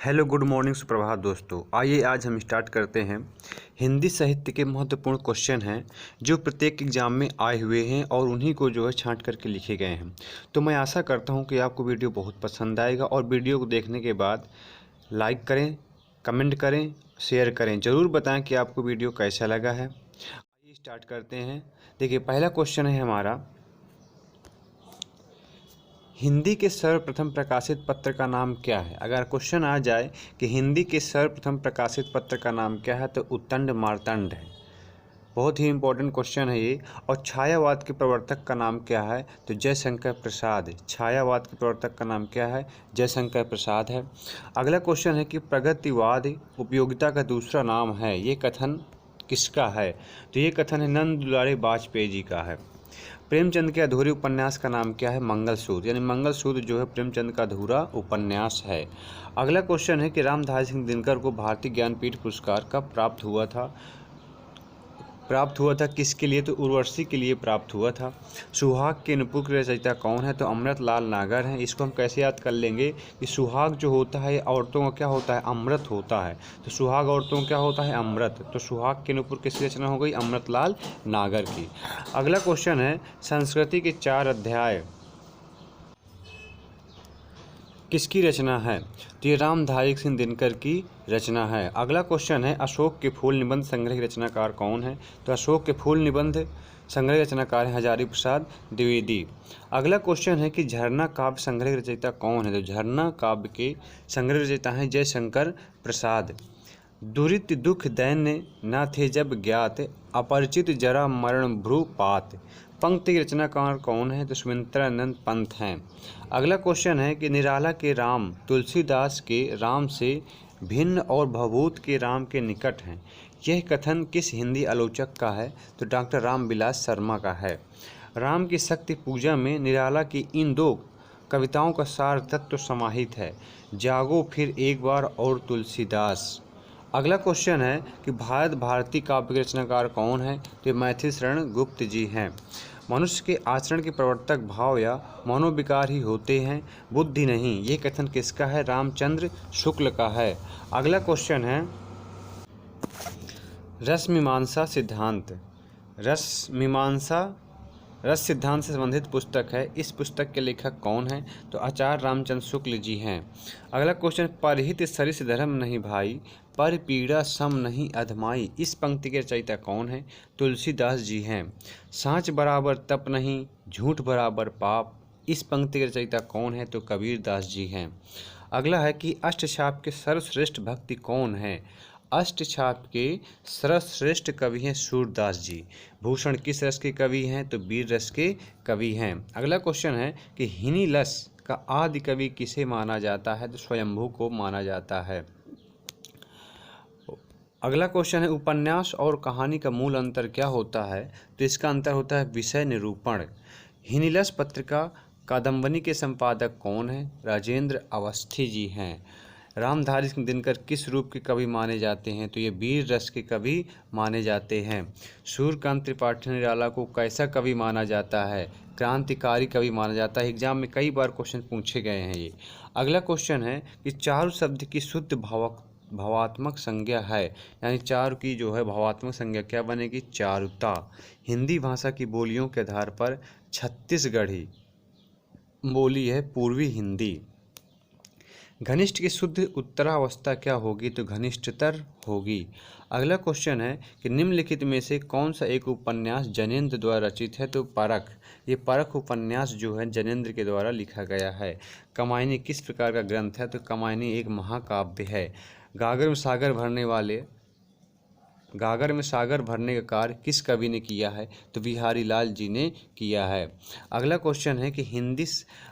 Hello good morning सुप्रभात दोस्तों। आइए आज हम स्टार्ट करते हैं। हिंदी साहित्य के महत्वपूर्ण क्वेश्चन हैं जो प्रत्येक एग्जाम में आए हुए हैं और उन्हीं को जो है छांट करके लिखे गए हैं। तो मैं आशा करता हूं कि आपको वीडियो बहुत पसंद आएगा और वीडियो को देखने के बाद लाइक करें, कमेंट करें, शेयर करें। ज़रूर बताएं कि आपको वीडियो कैसा लगा है। आइए स्टार्ट करते हैं। देखिए, पहला क्वेश्चन है हमारा, हिंदी के सर्वप्रथम प्रकाशित पत्र का नाम क्या है। अगर क्वेश्चन आ जाए कि हिंदी के सर्वप्रथम प्रकाशित पत्र का नाम क्या है तो उत्तंड मार्तंड है। बहुत ही इम्पोर्टेंट क्वेश्चन है ये। और छायावाद के प्रवर्तक का नाम क्या है तो जयशंकर प्रसाद। छायावाद के प्रवर्तक का नाम क्या है, जयशंकर प्रसाद है। अगला क्वेश्चन है कि प्रगतिवाद उपयोगिता का दूसरा नाम है, ये कथन किसका है तो ये कथन है नंद दुलारे वाजपेयी जी का है। प्रेमचंद के अधूरे उपन्यास का नाम क्या है, मंगलसूत्र। यानी मंगलसूत्र जो है प्रेमचंद का अधूरा उपन्यास है। अगला क्वेश्चन है कि रामधारी सिंह दिनकर को भारतीय ज्ञानपीठ पुरस्कार कब प्राप्त हुआ था किसके लिए तो उर्वशी के लिए प्राप्त हुआ था। सुहाग के नुपुर के रचयिता कौन है तो अमृतलाल नागर हैं। इसको हम कैसे याद कर लेंगे कि सुहाग जो होता है औरतों का क्या होता है, अमृत होता है। तो सुहाग औरतों का क्या होता है, अमृत। तो सुहाग के नुपुर किसकी रचना हो गई, अमृतलाल नागर की। अगला क्वेश्चन है संस्कृति के 4 अध्याय किसकी रचना है तो ये रामधारी सिंह दिनकर की रचना है। अगला क्वेश्चन है अशोक के फूल निबंध संग्रह के रचनाकार कौन है तो अशोक के फूल निबंध संग्रह के रचनाकार है हजारी प्रसाद द्विवेदी। अगला क्वेश्चन है कि झरना काव्य संग्रह के रचयिता कौन है तो झरना काव्य के संग्रह रचयिता हैं जयशंकर प्रसाद। दुरित दुख दैन्य न थे जब ज्ञात, अपरिचित जरा मरण भ्रूपात। पंक्ति के रचनाकार कौन है तो सुमित्रानंद पंत हैं। अगला क्वेश्चन है कि निराला के राम तुलसीदास के राम से भिन्न और भवभूत के राम के निकट हैं, यह कथन किस हिंदी आलोचक का है तो डॉक्टर रामविलास शर्मा का है। राम की शक्ति पूजा में निराला की इन 2 कविताओं का सार तत्व समाहित है, जागो फिर एक बार और तुलसीदास। अगला क्वेश्चन है कि भारत भारती काव्य के रचनाकार कौन है तो मैथिली शरण गुप्त जी हैं। मनुष्य के आचरण के प्रवर्तक भाव या मनोविकार ही होते हैं, बुद्धि नहीं, ये कथन किसका है, रामचंद्र शुक्ल का है। अगला क्वेश्चन है रसमीमांसा सिद्धांत। रस सिद्धांत से संबंधित पुस्तक है, इस पुस्तक के लेखक कौन हैं तो आचार्य रामचंद्र शुक्ल जी हैं। अगला क्वेश्चन परहित सरिस धर्म नहीं भाई, पर पीड़ा सम नहीं अधमाई, इस पंक्ति के रचयिता कौन है तुलसीदास जी हैं। सांच बराबर तप नहीं, झूठ बराबर पाप, इस पंक्ति के रचयिता कौन है तो कबीर दास जी हैं। अगला है कि अष्टछाप के सर्वश्रेष्ठ भक्ति कौन है, अष्टछाप के सर्वश्रेष्ठ कवि हैं सूरदास जी। भूषण किस रस के कवि हैं तो वीर रस के कवि हैं। अगला क्वेश्चन है कि हिनीलस का आदि कवि किसे माना जाता है तो स्वयंभू को माना जाता है। अगला क्वेश्चन है उपन्यास और कहानी का मूल अंतर क्या होता है तो इसका अंतर होता है विषय निरूपण। हिनीलस पत्रिका कादम्बनी के संपादक कौन है, राजेंद्र अवस्थी जी हैं। रामधारी सिंह दिनकर किस रूप के कवि माने जाते हैं तो ये वीर रस के कवि माने जाते हैं। सूर्यकांत त्रिपाठी निराला को कैसा कवि माना जाता है, क्रांतिकारी कवि माना जाता है। एग्जाम में कई बार क्वेश्चन पूछे गए हैं ये। अगला क्वेश्चन है कि चारु शब्द की शुद्ध भावात्मक संज्ञा है, यानी चारु की जो है भावात्मक संज्ञा क्या बनेगी, चारुता। हिंदी भाषा की बोलियों के आधार पर छत्तीसगढ़ी बोली है पूर्वी हिंदी। घनिष्ठ की शुद्ध उत्तरावस्था क्या होगी तो घनिष्ठतर होगी। अगला क्वेश्चन है कि निम्नलिखित में से कौन सा एक उपन्यास जैनेन्द्र द्वारा रचित है तो परख। ये परख उपन्यास जो है जैनेन्द्र के द्वारा लिखा गया है। कामायनी किस प्रकार का ग्रंथ है तो कामायनी एक महाकाव्य है। गागर में सागर भरने का कार्य किस कवि ने किया है तो बिहारी लाल जी ने किया है। अगला क्वेश्चन है कि हिंदी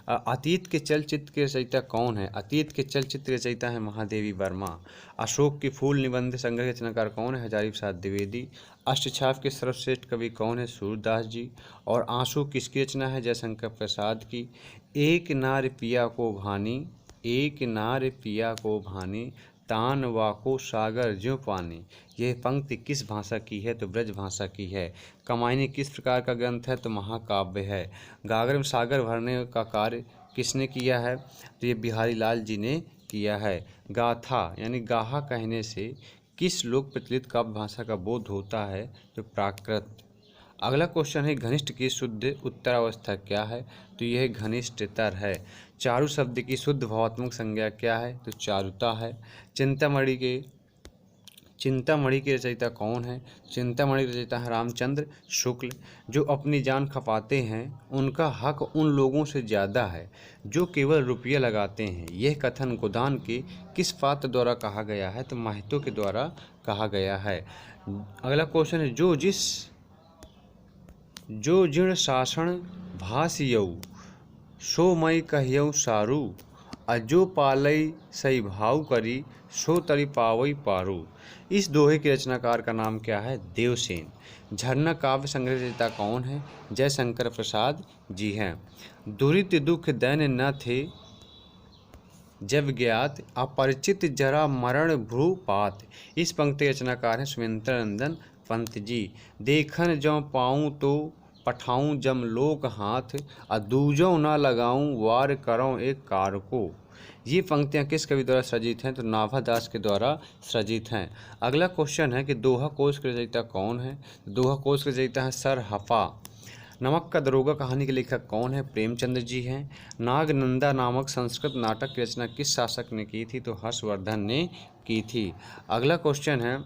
अतीत के चलचित्र के रचयिता कौन है, अतीत के चलचित्र रचयिता है महादेवी वर्मा। अशोक के फूल निबंध संग्रह रचनाकार कौन है, हजारी प्रसाद द्विवेदी। अष्टछाप के सर्वश्रेष्ठ कवि कौन है, सूरदास जी। और आंसू किसकी रचना है, जयशंकर प्रसाद की। एक नार पिया को भानी, तान वाको सागर ज्यों पानी, यह पंक्ति किस भाषा की है तो ब्रज भाषा की है। कामायनी किस प्रकार का ग्रंथ है तो महाकाव्य है। गागर में सागर भरने का कार्य किसने किया है तो ये बिहारी लाल जी ने किया है। गाथा यानी गाहा कहने से किस लोक प्रचलित काव्य भाषा का बोध होता है? तो प्राकृत। अगला क्वेश्चन है घनिष्ठ की शुद्ध उत्तरावस्था क्या है? तो यह घनिष्ठतर है। चारु शब्द की शुद्ध भावात्मक संज्ञा क्या है? तो चारुता है। चिंतामणि के रचयिता कौन है? चिंतामणि के रचयिता है रामचंद्र शुक्ल। जो अपनी जान खपाते हैं उनका हक उन लोगों से ज़्यादा है जो केवल रुपया लगाते हैं। यह कथन गोदान के किस पात्र द्वारा कहा गया है? तो महतो के द्वारा कहा गया है। अगला क्वेश्चन है जो जिण शासन भासियऊ सो मई कहियऊ सारू अजो पालई सही भाव करी सो तरी पावई पारू। इस दोहे के रचनाकार का नाम क्या है? देवसेन। झरना काव्य संग्रह रचयिता कौन है? जयशंकर प्रसाद जी हैं। दुरित दुख दैन न थे जब ज्ञात अपरिचित जरा मरण भ्रूपात। इस पंक्ति रचनाकार हैं सुमेंद्र नंदन पंत जी। देखन जौ पाऊँ तो पठाऊँ जम लोक हाथ अदूजों न लगाऊँ वार करऊँ एक कार को। ये पंक्तियाँ किस कवि द्वारा सृजित हैं? तो नाभादास के द्वारा सृजित हैं। अगला क्वेश्चन है कि दोहा कोश के रचयिता कौन है? दोहा कोश के रचयिता है सर हफा। नमक का दरोगा कहानी के लेखक कौन है? प्रेमचंद्र जी हैं। नागनंदा नामक संस्कृत नाटक की रचना किस शासक ने की थी? तो हर्षवर्धन ने की थी। अगला क्वेश्चन है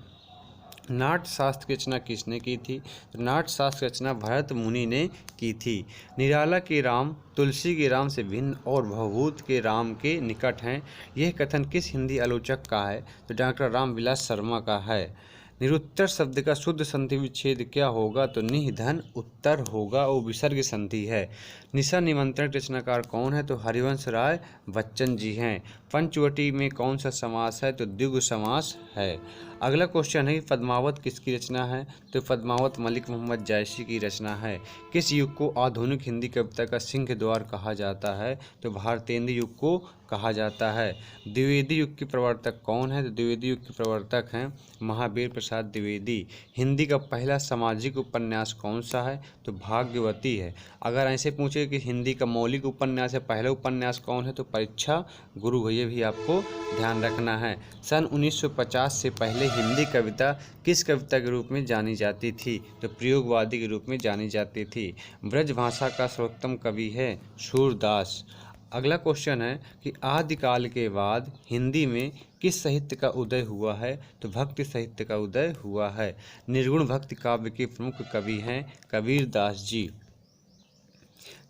नाट्य शास्त्र की रचना किसने की थी? तो नाट्य शास्त्र की रचना भरत मुनि ने की थी। निराला के राम तुलसी के राम से भिन्न और भवभूत के राम के निकट हैं। यह कथन किस हिंदी आलोचक का है? तो डॉक्टर रामविलास शर्मा का है। निरुत्तर शब्द का शुद्ध संधि विच्छेद क्या होगा? तो निधन उत्तर होगा, वो विसर्ग संधि है। निशा निमंत्रण रचनाकार कौन है? तो हरिवंश राय बच्चन जी हैं। पंचवटी में कौन सा समास है? तो द्विगु समास है। अगला क्वेश्चन है पद्मावत किसकी रचना है? तो पद्मावत मलिक मोहम्मद जायसी की रचना है। किस युग को आधुनिक हिंदी कविता का सिंह द्वार कहा जाता है? तो भारतेंद्र युग को कहा जाता है। द्विवेदी युग के प्रवर्तक कौन है? तो द्विवेदी युग के प्रवर्तक हैं महावीर प्रसाद द्विवेदी। हिंदी का पहला सामाजिक उपन्यास कौन सा है? तो भाग्यवती है। अगर ऐसे पूछे कि हिंदी का मौलिक उपन्यास है, पहला उपन्यास कौन है? तो परीक्षा गुरु है। ये भी आपको ध्यान रखना है। सन 1950 से पहले हिंदी कविता किस कविता के रूप में जानी जाती थी? तो प्रयोगवादी के रूप में जानी जाती थी। ब्रज भाषा का सर्वोत्तम कवि है सूरदास। अगला क्वेश्चन है कि आदिकाल के बाद हिंदी में किस साहित्य का उदय हुआ है? तो भक्ति साहित्य का उदय हुआ है। निर्गुण भक्ति काव्य के प्रमुख कवि हैं कबीर दास जी।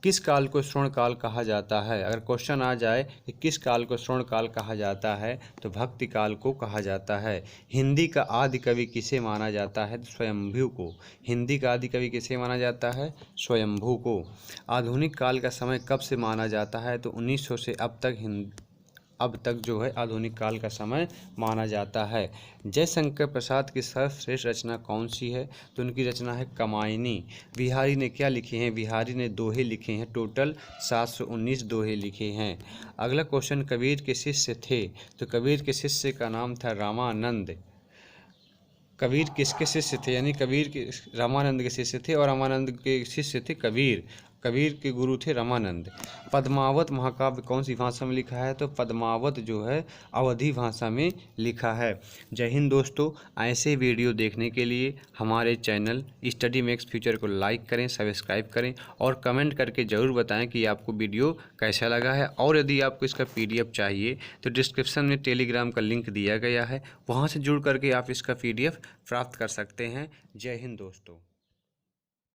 किस काल को स्वर्ण काल कहा जाता है? अगर क्वेश्चन आ जाए कि किस काल को स्वर्ण काल कहा जाता है, तो भक्ति काल को कहा जाता है। हिंदी का आदि कवि किसे माना जाता है? तो स्वयंभू को। हिंदी का आदि कवि किसे माना जाता है? स्वयंभू को। आधुनिक काल का समय कब से माना जाता है? तो 1900 से अब तक जो है आधुनिक काल का समय माना जाता है। जयशंकर प्रसाद की सर्वश्रेष्ठ रचना कौन सी है? तो उनकी रचना है कामायनी। बिहारी ने क्या लिखे हैं? बिहारी ने दोहे लिखे हैं। टोटल 719 दोहे लिखे हैं। अगला क्वेश्चन कबीर के शिष्य थे, तो कबीर के शिष्य का नाम था रामानंद। कबीर किसके शिष्य थे? यानी कबीर के रामानंद के शिष्य थे और रामानंद के शिष्य थे कबीर। कबीर के गुरु थे रामानंद। पद्मावत महाकाव्य कौन सी भाषा में लिखा है? तो पद्मावत जो है अवधी भाषा में लिखा है। जय हिंद दोस्तों। ऐसे वीडियो देखने के लिए हमारे चैनल स्टडी मेक्स फ्यूचर को लाइक करें, सब्सक्राइब करें और कमेंट करके ज़रूर बताएं कि आपको वीडियो कैसा लगा है। और यदि आपको इसका PDF चाहिए तो डिस्क्रिप्शन में टेलीग्राम का लिंक दिया गया है, वहाँ से जुड़ करके आप इसका PDF प्राप्त कर सकते हैं। जय हिंद दोस्तों।